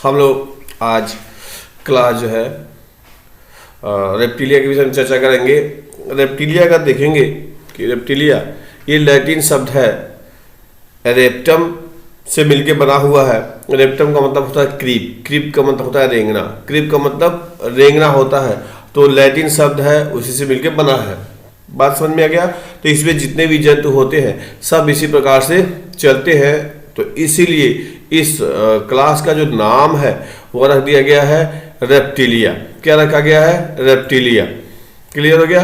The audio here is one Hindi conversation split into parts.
हम लोग आज क्लास जो है रेप्टिलिया के विषय में चर्चा करेंगे। रेप्टिलिया का देखेंगे कि रेप्टिलिया ये लैटिन शब्द है, रेप्टम से मिलके बना हुआ है। रेप्टम का मतलब होता है क्रीप, क्रीप का मतलब होता है रेंगना, क्रीप का मतलब रेंगना होता है, तो लैटिन शब्द है उसी से मिलके बना है। बात समझ में आ गया? तो इसमें जितने भी जंतु होते हैं सब इसी प्रकार से चलते हैं, तो इसीलिए इस क्लास का जो नाम है वो रख दिया गया है रेप्टिलिया। क्या रखा गया है? रेप्टिलिया। क्लियर हो गया?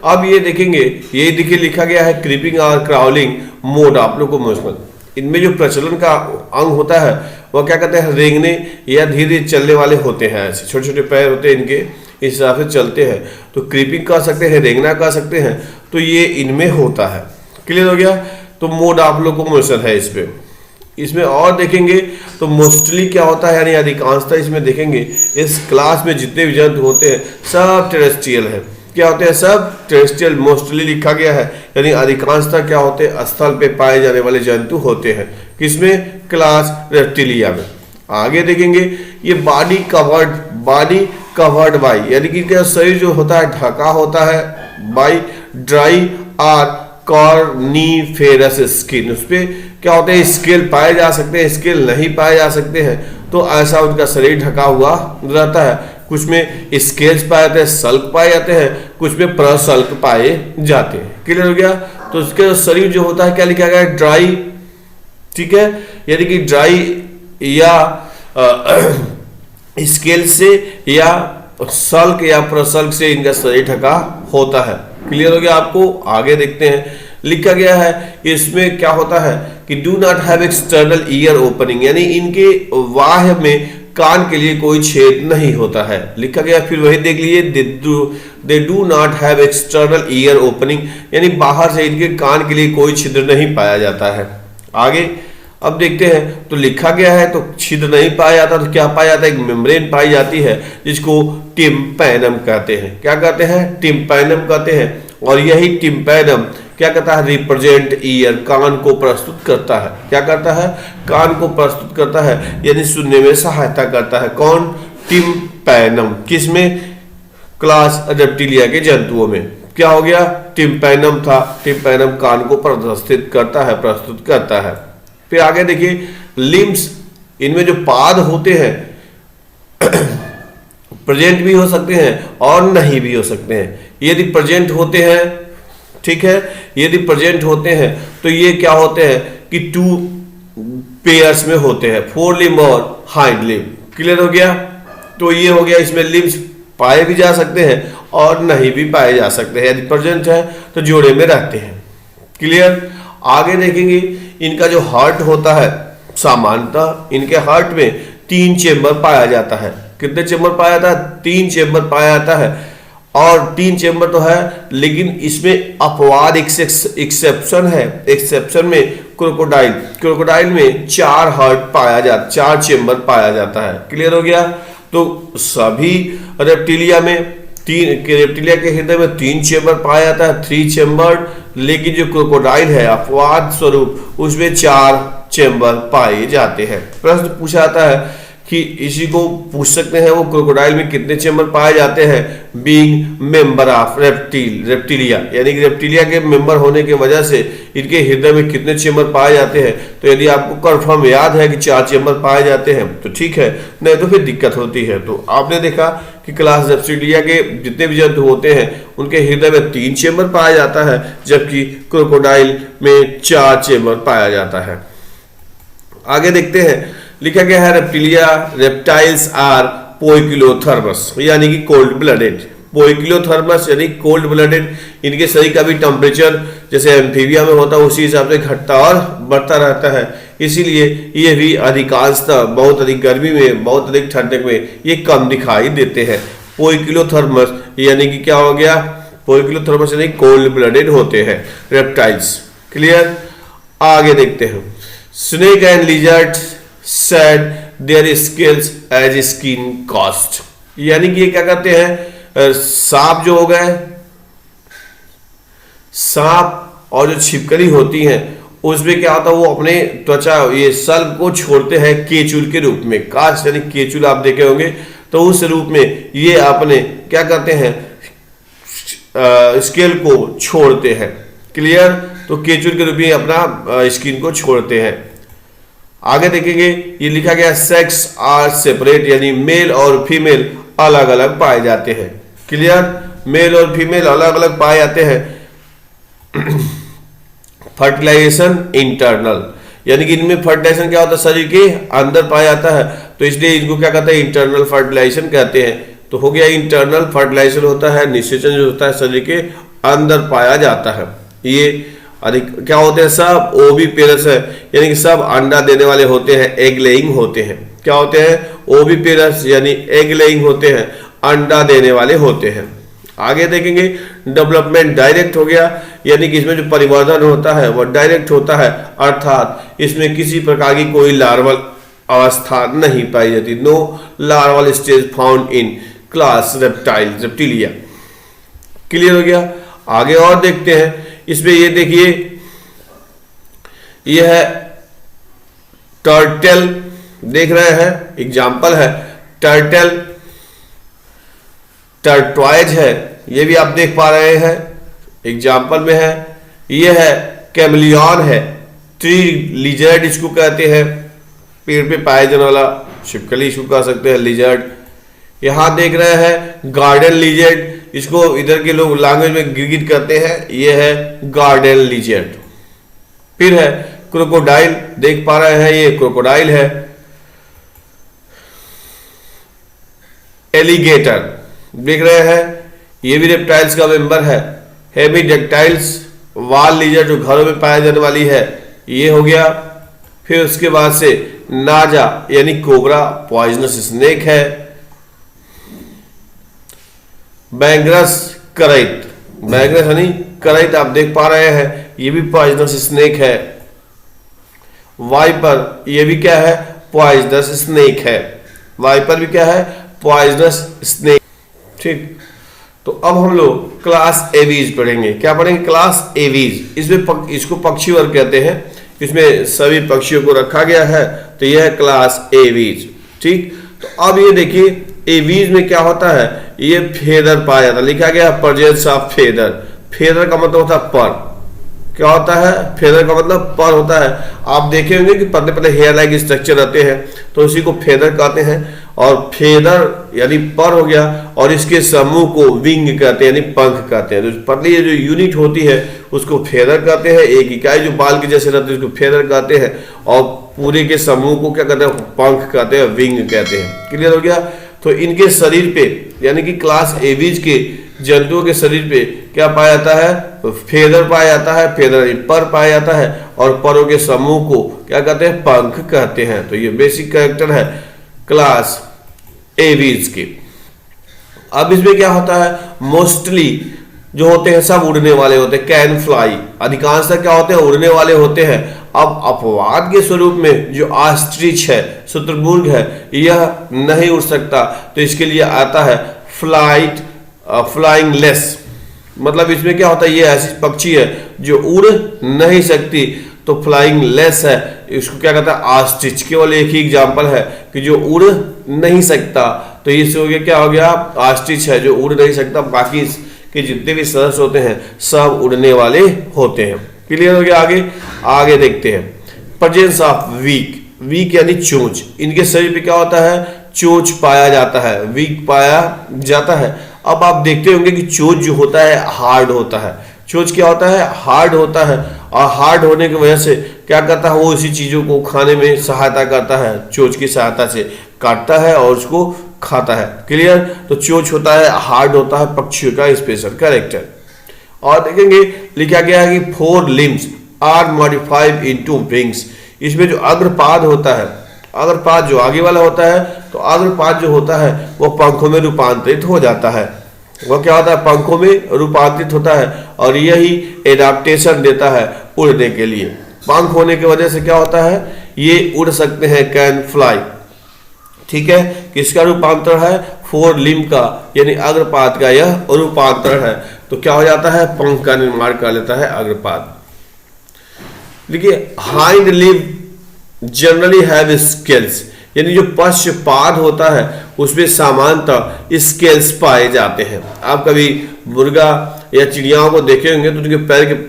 अब ये देखेंगे, ये देखिए लिखा गया है क्रीपिंग और क्राउलिंग मोड आप लोग को मोशन। इनमें जो प्रचलन का अंग होता है वो क्या कहते हैं? रेंगने या धीरे चलने वाले होते हैं। ऐसे छोटे छोटे पैर होते हैं इनके, इस हिसाब से चलते हैं, तो क्रीपिंग कह सकते हैं, रेंगना कह सकते हैं, तो ये इनमें होता है। क्लियर हो गया? तो मोड आप लोग को मोशन है इसमें और देखेंगे तो मोस्टली क्या होता है, यानी अधिकांशतः इसमें देखेंगे इस क्लास में जितने भी जंतु होते हैं सब टेरेस्ट्रियल है। क्या होते हैं? सब टेरेस्ट्रियल मोस्टली लिखा गया है, यानी अधिकांशतः क्या होते हैं? स्थल पे पाए जाने वाले जंतु होते हैं। किसमें? क्लास रेप्टिलिया में। आगे देखेंगे ये बॉडी कवर्ड बाई, यानी कि क्या शरीर जो होता है ढका होता है बाई ड्राई और कॉर्निफेरस स्किन। उस पर क्या होते हैं? स्केल पाए जा सकते हैं, स्केल नहीं पाए जा सकते हैं, तो ऐसा उनका शरीर ढका हुआ रहता है। कुछ में स्केल्स पाए जाते हैं, सल्क पाए जाते हैं, कुछ में प्रसल्क पाए जाते हैं। क्लियर हो गया? तो उसके शरीर जो होता है क्या लिखा गया है? ड्राई। ठीक है, यानी कि ड्राई या स्केल से या सल्क या प्रसल्क से इनका शरीर ढका होता है। क्लियर हो गया आपको? आगे देखते हैं, लिखा गया है इसमें क्या होता है कि do not have external ear opening, यानी इनके वाह में कान के लिए कोई छेद नहीं होता है। लिखा गया, फिर वही देख लीजिए, they do not have external ear opening, यानी बाहर से इनके कान के लिए कोई छिद्र नहीं पाया जाता है। आगे अब देखते हैं, तो लिखा गया है तो छिद्र नहीं पाया जाता, तो क्या पाया जाता है? एक मेम्ब्रेन पाई जाती है जिसको टिम्पैनम कहते हैं। क्या कहते हैं? टिम्पैनम कहते हैं। और यही टिम्पैनम क्या कहता है? रिप्रेजेंट ईयर, कान को प्रस्तुत करता है। क्या करता है? कान को प्रस्तुत करता है, यानी सुनने में सहायता करता है। कौन? टिम्पैनम। किसमें? क्लास रेप्टिलिया के जंतुओं में। क्या हो गया? टिम्पैनम था, टिम्पैनम कान को प्रदर्शित करता है, प्रस्तुत करता है। फिर आगे देखिए लिम्स, इनमें जो पाद होते हैं प्रेजेंट भी हो सकते हैं और नहीं भी हो सकते हैं। यदि प्रेजेंट होते हैं, ठीक है, यदि प्रेजेंट होते हैं तो ये क्या होते हैं कि 2 पेयर्स में होते हैं, 4 लिम्ब और हाइंड लिम्ब। क्लियर हो गया? तो ये हो गया, इसमें लिम्स पाए भी जा सकते हैं और नहीं भी पाए जा सकते हैं। यदि प्रेजेंट है तो जोड़े में रहते हैं। क्लियर? आगे देखेंगे इनका जो हार्ट होता है, सामान्यतः इनके हार्ट में 3 चेंबर पाया जाता है। कितने चेंबर पाया जाता है? 3 चेंबर पाया जाता है। और 3 चेंबर तो है, लेकिन इसमें अपवाद एक्सेप्शन है। एक्सेप्शन में क्रोकोडाइल में 4 हार्ट पाया जाता, 4 चेंबर पाया जाता है। क्लियर हो गया? तो सभी रेप्टिलिया के हृदय में 3 चेंबर पाया जाता है, 3 चेंबर, लेकिन जो क्रोकोडाइल है अपवाद स्वरूप उसमें 4 चेंबर पाए जाते हैं। प्रश्न पूछा जाता है कि इसी को पूछ सकते हैं वो क्रोकोडाइल में कितने चेंबर पाए जाते हैं? बीइंग मेंबर ऑफ रेप्टिलिया, यानी कि रेप्टिलिया के मेंबर होने की वजह से इनके हृदय में कितने चेंबर पाए जाते हैं। तो यदि आपको कंफर्म याद है कि 4 चेंबर पाए जाते हैं तो ठीक है, नहीं तो फिर दिक्कत होती है। तो आपने देखा कि क्लास रेप्टिलिया के जितने भी जंतु होते हैं उनके हृदय में 3 चेंबर पाया जाता है, जबकि क्रोकोडाइल में 4 चेंबर पाया जाता है। आगे देखते हैं, लिखा गया है रेप्टाइल्स आर पोइकिलोथर्मस, यानी कि कोल्ड ब्लडेड। पोइकिलोथर्मस यानी कोल्ड ब्लडेड, इनके शरीर का भी टेम्परेचर जैसे एम्फीबिया में होता है उसी हिसाब से घटता और बढ़ता रहता है। इसीलिए ये भी अधिकांशतः बहुत अधिक गर्मी में, बहुत अधिक ठंडक में ये कम दिखाई देते हैं। पोइकिलोथर्मस यानी कि क्या हो गया? पोइकिलोथर्मस यानी कोल्ड ब्लडेड होते हैं रेप्टाइल्स। क्लियर? आगे देखते हैं, snake and lizard said their scales as skin cost, यानी कि ये क्या करते हैं? सांप जो हो गए, सांप और जो छिपकली होती हैं उसमें क्या होता है, वो अपने त्वचा ये सल्ब को छोड़ते हैं केचुल के रूप में। काष्ठ यानी केचुल आप देखे होंगे, तो उस रूप में ये अपने क्या करते हैं, स्केल को छोड़ते हैं। क्लियर? तो केचुल के रूप में अपना स्किन को छोड़ते हैं। आगे देखेंगे, ये लिखा गया सेक्स आर सेपरेट, यानी मेल और फीमेल अलग अलग पाए जाते हैं। क्लियर? मेल और फीमेल अलग अलग पाए जाते हैं। फर्टिलाइजेशन इंटरनल, यानी कि इनमें फर्टिलाइजेशन क्या होता है, शरीर के अंदर पाया जाता है, तो इसलिए इनको क्या कहते हैं, इंटरनल फर्टिलाइजेशन कहते हैं। तो हो गया इंटरनल फर्टिलाइजेशन होता है, निषेचन जो होता है शरीर के अंदर पाया जाता है। ये अधिक क्या होते हैं, सब ओविपेरस है, यानी कि सब अंडा देने वाले होते हैं, एग लेइंग होते हैं। क्या होते हैं? ओविपेरस यानी एग लेइंग होते हैं, अंडा देने वाले होते हैं। आगे देखेंगे, डेवलपमेंट डायरेक्ट हो गया, यानी कि इसमें जो परिवर्धन होता है वह डायरेक्ट होता है, अर्थात इसमें किसी प्रकार की कोई लार्वल अवस्था नहीं पाई जाती। No larval stage found in class Reptilia. Clear हो गया? आगे और देखते हैं, इसमें ये देखिए, यह है टर्टल, देख रहे हैं, एग्जाम्पल है टर्टल, टर्टवाइज है, ये भी आप देख पा रहे हैं, एग्जाम्पल में है। ये है कैमलियन है, ट्री लिजर्ड इसको कहते हैं, पेड़ पे पाए जाने वाला छिपकली इसको कह सकते हैं, लिजर्ड। यहां देख रहे हैं गार्डन लिजर्ड, इसको इधर के लोग लैंग्वेज में गिरगिट कहते हैं, ये है गार्डन लिजर्ड। फिर है क्रोकोडाइल, देख पा रहे हैं, ये क्रोकोडाइल है। एलिगेटर देख रहे हैं, ये भी रेप्टाइल्स का मेंबर है। हेमिडेक्टाइल्स, वाल लिजर्ड जो घरों में पाई जाने वाली है, ये हो गया। फिर उसके बाद से नाजा यानी कोबरा, पॉइजनस स्नेक है। बैंगरस करैत, बैंगरस यानी करैत आप देख पा रहे हैं, ये भी पॉइजनस स्नेक है। वाइपर, ये भी क्या है, पॉइजनस स्नेक है। वाइपर भी क्या है, पॉइजनस स्नेक। ठीक, तो अब हम लोग क्लास एवीज पढ़ेंगे। क्या पढ़ेंगे? Class aves. इसमें इसको पक्षी वर्ग कहते हैं, इसमें सभी पक्षियों को रखा गया है, तो यह है क्लास एवीज। ठीक, तो अब ये देखिए, एवीज में क्या होता है, ये फेदर पाया जाता है, लिखा गया प्रेजेंस ऑफ फेदर। फेदर का मतलब होता है पर। क्या होता है? फेदर का मतलब पर होता है। आप देखे होंगे कि पतले पतले हेयर लाइक स्ट्रक्चर रहते हैं, तो उसी को फेदर कहते हैं। और फेदर यानी पर हो गया, और इसके समूह को विंग कहते हैं, यानी पंख कहते हैं। तो पतली जो यूनिट होती है उसको फेदर कहते हैं, एक इकाई जो बाल के जैसे रहती है उसको फेदर कहते हैं, और पूरे के समूह को क्या कहते हैं, पंख कहते हैं, विंग कहते हैं। क्लियर हो गया? तो इनके शरीर पे, यानी कि क्लास एवीज के जंतुओं के शरीर पे क्या पाया जाता है, फेदर पाया जाता है, फेदर पर पाया जाता है, और परों के समूह को क्या कहते हैं, पंख कहते हैं। तो ये बेसिक कैरेक्टर है क्लास एवीज के। अब इसमें क्या होता है, मोस्टली जो होते हैं सब उड़ने वाले होते हैं, कैन फ्लाई, अधिकांशतः क्या होते हैं, उड़ने वाले होते हैं। अब अपवाद के स्वरूप में जो ऑस्ट्रिच है, शुतुरमुर्ग है, यह नहीं उड़ सकता, तो इसके लिए आता है फ्लाइंग लेस। मतलब इसमें क्या होता है, ये ऐसी पक्षी है जो उड़ नहीं सकती, तो फ्लाइंग लेस है। इसको क्या कहता है, ऑस्ट्रिच। केवल एक ही एग्जांपल है कि जो उड़ नहीं सकता, तो इससे हो गया, क्या हो गया, ऑस्ट्रिच है जो उड़ नहीं सकता, बाकी के जितने भी सदस्य होते हैं सब उड़ने वाले होते हैं। क्लियर हो गया? आगे देखते हैं, प्रेजेंस ऑफ वीक। वीक यानी चोंच, इनके शरीर पे क्या होता है, चोंच पाया जाता है, वीक पाया जाता है। अब आप देखते होंगे कि चोंच जो होता है हार्ड होता है। चोंच क्या होता है, हार्ड होता है, और हार्ड होने की वजह से क्या करता है, वो इसी चीजों को खाने में सहायता करता है, चोंच की सहायता से काटता है और उसको खाता है। क्लियर? तो चोंच होता है, हार्ड होता है, पक्षियों का स्पेशल कैरेक्टर। और देखेंगे लिखा गया है कि 4 limbs are modified into wings. इसमें जो अग्रपाद होता है, अग्रपाद जो आगे वाला होता है, तो अग्रपाद जो होता है वो पंखों में रूपांतरित हो जाता है। वह क्या होता है, पंखों में रूपांतरित होता है, और यही एडाप्टेशन देता है उड़ने के लिए। पंख होने की वजह से क्या होता है, ये उड़ सकते हैं, कैन फ्लाई। ठीक है, किसका रूपांतर है, 4 limb का, यानी अग्रपाद का यह रूपांतर है। तो क्या हो जाता है, पंख का निर्माण कर लेता है अग्रपाद। देखिए hind live generally have scales, यानी जो पश्चपाद होता है उसमें सामान्यतः स्केल्स पाए जाते हैं। आप कभी मुर्गा या चिड़ियाओं को देखे होंगे तो उनके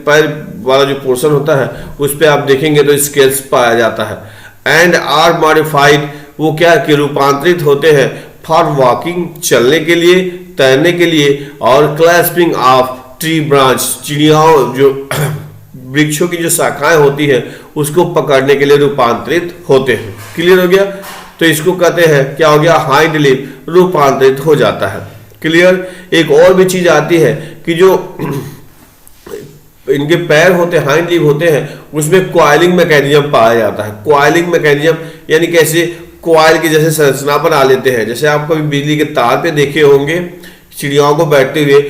पैर वाला जो पोर्शन होता है उस पर आप देखेंगे तो स्केल्स पाया जाता है। एंड आर मॉडिफाइड, वो क्या कि रूपांतरित होते हैं फॉर वॉकिंग, चलने के लिए, तैरने के लिए, और क्लैस्पिंग ऑफ ट्री ब्रांच, चिड़ियाओं जो वृक्षों की जो शाखाएं होती है उसको पकड़ने के लिए रूपांतरित होते हैं। क्लियर हो गया? तो इसको कहते हैं क्या हो गया, हाइंड लिव रूपांतरित हो जाता है। क्लियर? एक और भी चीज आती है कि जो इनके पैर होते हैं, हाइंड लिव होते हैं, उसमें कॉइलिंग मैकेनिज्म पाया जाता है। कॉइलिंग मैकेनिज्म यानी कैसे, कॉइल की जैसे संरचना बना लेते हैं। जैसे आप कभी बिजली के तार पे देखे होंगे चिड़ियाओं को बैठते हुए,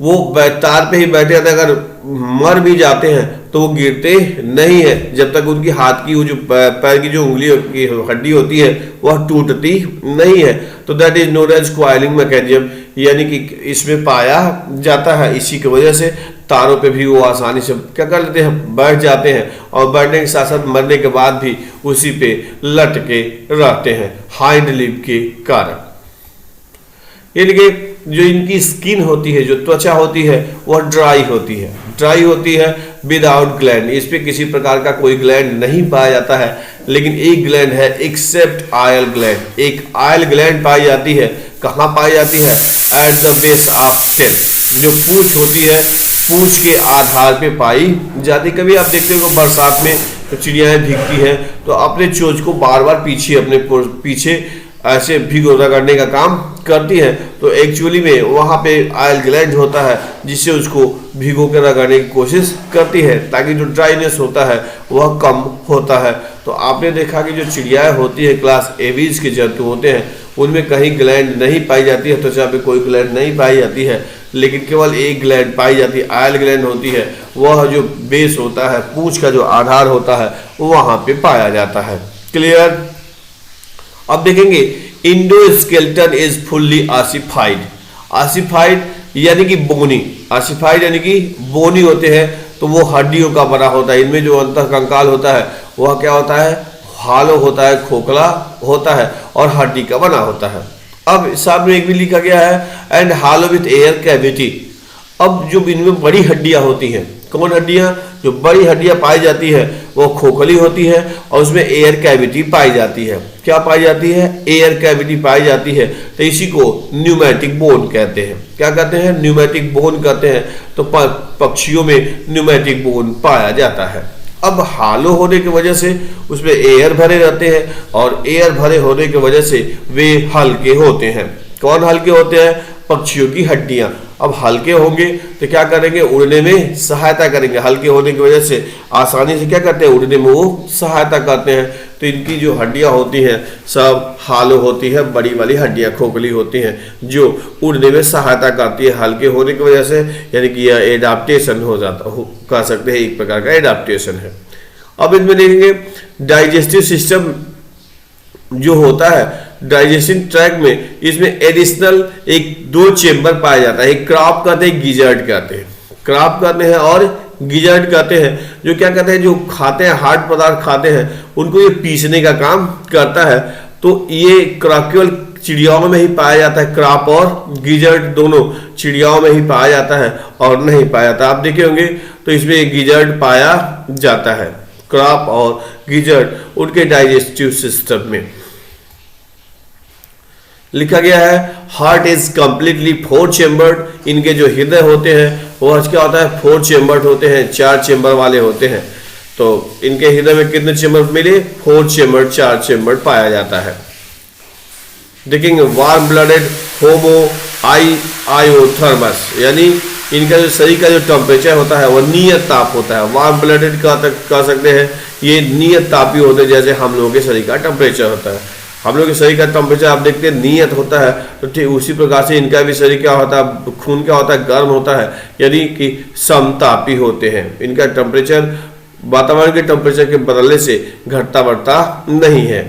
वो तार पे ही बैठे रहते हैं, अगर मर भी जाते हैं तो वो गिरते नहीं है जब तक उनकी हाथ की वो जो पैर की जो उंगली की हड्डी होती है वह टूटती नहीं है। तो that is known as coiling mechanism, यानी कि इसमें पाया जाता है। इसी की वजह से तारों पे भी वो आसानी से क्या कर लेते हैं, बैठ जाते हैं, और बैठने के साथ साथ मरने के बाद भी उसी पे लटके रहते हैं हाइंड लिव के कारण। यानी कि जो इनकी स्किन होती है, जो त्वचा होती है, वह ड्राई होती है विदाउट ग्लैंड। इस पे किसी प्रकार का कोई ग्लैंड नहीं पाया जाता है, लेकिन एक ग्लैंड है एक्सेप्ट आयल ग्लैंड। एक आयल ग्लैंड पाई जाती है। कहाँ पाई जाती है? At the base of tail, जो पूंछ होती है, पूंछ के आधार पे पाई जाती। कभी आप देखते हो बरसात में तो चिड़ियाएं भीगती हैं तो अपने चोंच को बार बार अपने पीछे ऐसे भिगो रगड़ने का काम करती है। तो एक्चुअली में वहाँ पे आयल ग्लैंड होता है जिससे उसको भिगो के रगड़ने की कोशिश करती है ताकि जो ड्राइनेस होता है वह कम होता है। तो आपने देखा कि जो चिड़ियाएं होती है क्लास एवीज के जंतु होते हैं उनमें कहीं ग्लैंड नहीं पाई जाती है, त्वचा पे कोई ग्लैंड नहीं पाई जाती है, लेकिन केवल एक ग्लैंड पाई जाती है, आयल ग्लैंड होती है। वह जो बेस होता है, पूंछ का जो आधार होता है, वहां पे पाया जाता है। क्लियर? अब देखेंगे endoskeleton is fully ossified. Ossified यानी कि बोनी, ऑसिफाइड यानी कि बोनी होते हैं, तो वो हड्डियों का बना होता है। इनमें जो अंतः कंकाल होता है वह क्या होता है, हालो होता है, खोखला होता है और हड्डी का बना होता है। अब साथ में एक भी लिखा गया है and hello with air cavity. अब जो इनमें बड़ी हड्डियां होती हैं, कौन हड्डियां? जो बड़ी हड्डियां पाई जाती है वो खोखली होती है और उसमें एयर कैविटी पाई जाती है। क्या पाई जाती है? एयर कैविटी पाई जाती है। तो इसी को न्यूमेटिक बोन कहते हैं। क्या कहते हैं? न्यूमेटिक बोन कहते हैं। तो पक्षियों में न्यूमेटिक बोन पाया जाता है। अब हालो होने की वजह से उसमें एयर भरे रहते हैं और एयर भरे होने की वजह से वे हल्के होते हैं। कौन हल्के होते हैं? पक्षियों की हड्डियां। अब हल्के होंगे तो क्या करेंगे? उड़ने में सहायता करेंगे। हल्के होने की वजह से आसानी से क्या करते हैं? उड़ने में वो सहायता करते हैं। तो इनकी जो हड्डियां होती हैं सब हालो होती है, बड़ी वाली हड्डियां खोखली होती हैं जो उड़ने में सहायता करती है हल्के होने की वजह से। यानी कि यह एडाप्टेशन हो जाता कह सकते हैं, एक प्रकार का एडाप्टेशन है। अब इनमें देखेंगे डाइजेस्टिव सिस्टम जो होता है, डाइजेशन ट्रैक में इसमें एडिशनल एक दो चेंबर पाया जाता है। एक क्रॉप कहते हैं, गिजर्ड कहते हैं। क्रॉप कहते हैं और गिजर्ड कहते हैं। जो क्या कहते हैं, जो खाते हैं, हार्ड पदार्थ खाते हैं, उनको ये पीसने का काम करता है। तो ये केवल चिड़ियाओं में ही पाया जाता है। क्रॉप और गिजर्ड दोनों चिड़ियाओं में ही पाया जाता है और नहीं पाया जाता। आप देखे होंगे तो इसमें गिजर्ड पाया जाता है। क्रॉप और गिजर्ड उनके डाइजेस्टिव सिस्टम में लिखा गया है। Heart is completely 4 chambered. इनके जो हृदय होते हैं वह क्या होता है? 4 चेम्बर्ड होते हैं, 4 चेम्बर वाले होते हैं। तो इनके हृदय में कितने चेम्बर मिले? 4 चेम्बर, 4 चेम्बर पाया जाता है। देखेंगे वार्म ब्लडेड होमो आयोथर्मस, यानी इनका जो शरीर का जो टेम्परेचर होता है वह नियत ताप होता है। वार्म ब्लडेड कह सकते हैं, ये नियत तापी होते हैं, जैसे हम लोगों के शरीर का टेम्परेचर होता है। हम लोग के शरीर का टेम्परेचर आप देखते हैं नियत होता है, तो ठीक उसी प्रकार से इनका भी शरीर क्या होता है, खून क्या होता है? गर्म होता है, यानी कि समतापी होते हैं। इनका टेम्परेचर वातावरण के टेम्परेचर के बदलने से घटता बढ़ता नहीं है।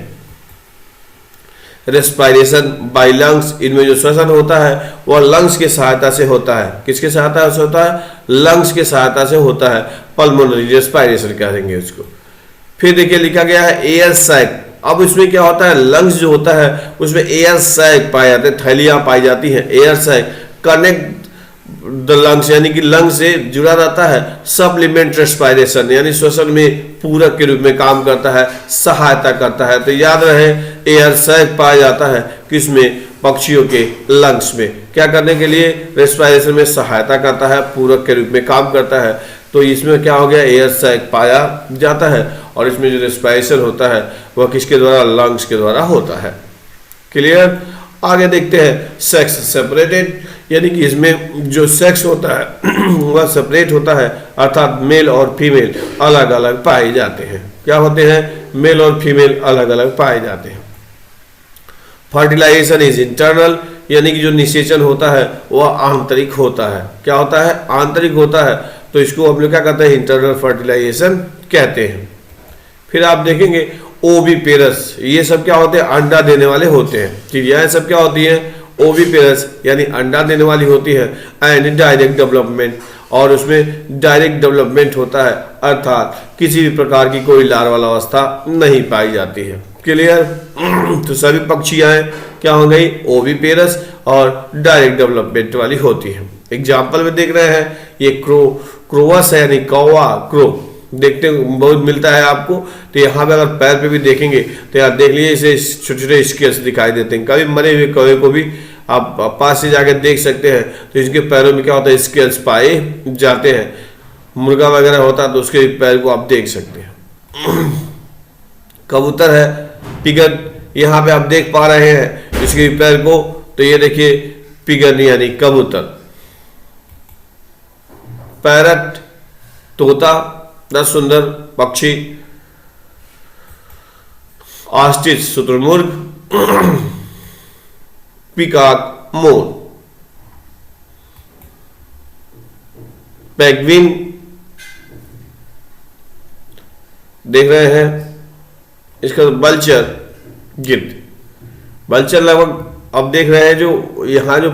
रेस्पिरेशन बाय लंग्स, इनमें जो श्वसन होता है वह लंग्स के सहायता से होता है। किसके सहायता से होता है? लंग्स के सहायता से होता है। पल्मोनरी रेस्पिरेशन कहेंगे उसको। फिर देखिए लिखा गया है एयर सैक। अब इसमें क्या होता है, लंग्स जो होता है उसमें एयर सैक पाए जाते हैं, थैलियां पाई जाती हैं। Air sac connect the lungs, यानी कि लंग्स से जुड़ा रहता है। सप्लीमेंट रेस्पिरेशन यानी श्वसन में पूरक के रूप में काम करता है, सहायता करता है। तो याद रहे एयर सैक पाया जाता है किसमें, पक्षियों के लंग्स में। क्या करने के लिए, रेस्पिरेशन में सहायता करता है, पूरक के रूप में काम करता है। तो इसमें क्या हो गया, एयर सैक पाया जाता है। और इसमें जो रेस्पिरेशन होता है वह किसके द्वारा, लंग्स के द्वारा होता है। क्लियर। आगे देखते हैं सेक्स सेपरेटेड, यानी कि इसमें जो सेक्स होता है वह सेपरेट होता है, अर्थात मेल और फीमेल अलग अलग पाए जाते हैं। क्या होते हैं, मेल और फीमेल अलग अलग पाए जाते हैं। फर्टिलाइजेशन इज इंटरनल, यानी कि जो निषेचन होता है वह आंतरिक होता है। क्या होता है, आंतरिक होता है। तो इसको हम लोग क्या कहते हैं, इंटरनल फर्टिलाइजेशन कहते हैं। फिर आप देखेंगे ओविपेरस, ये सब क्या होते हैं, अंडा देने वाले होते हैं। चिड़ियाएं सब क्या होती हैं, ओविपेरस यानी अंडा देने वाली होती है। एंड डायरेक्ट डेवलपमेंट, और उसमें डायरेक्ट डेवलपमेंट होता है, अर्थात किसी भी प्रकार की कोई लार्वल अवस्था नहीं पाई जाती है। क्लियर। तो सभी पक्षियां क्या हो गई, ओविपेरस और डायरेक्ट डेवलपमेंट वाली होती है। एग्जाम्पल में देख रहे हैं ये क्रोवस है, यानी कौवा, क्रो देखते बहुत मिलता है आपको। तो यहाँ पे अगर पैर पे भी देखेंगे तो यार देख लीजिए इसे छोटे छोटे स्केल्स दिखाई देते हैं। कभी मरे हुए कौवे को भी आप पास से जाके देख सकते हैं, तो इसके पैरों में क्या होता है, स्केल्स पाए जाते हैं। मुर्गा वगैरह होता है तो उसके पैर को आप देख सकते हैं। कबूतर है, पिगन, यहाँ पे आप देख पा रहे हैं इसके पैर को। तो ये देखिए पिगन यानी कबूतर। पैरट, तोता, दस सुंदर पक्षी। ऑस्ट्रिच, शुतुरमुर्ग। पीकॉक, मोर। पेंगुइन देख रहे हैं, इसका बल्चर, गिद्ध। बल्चर लगभग अब देख रहे हैं जो यहाँ जो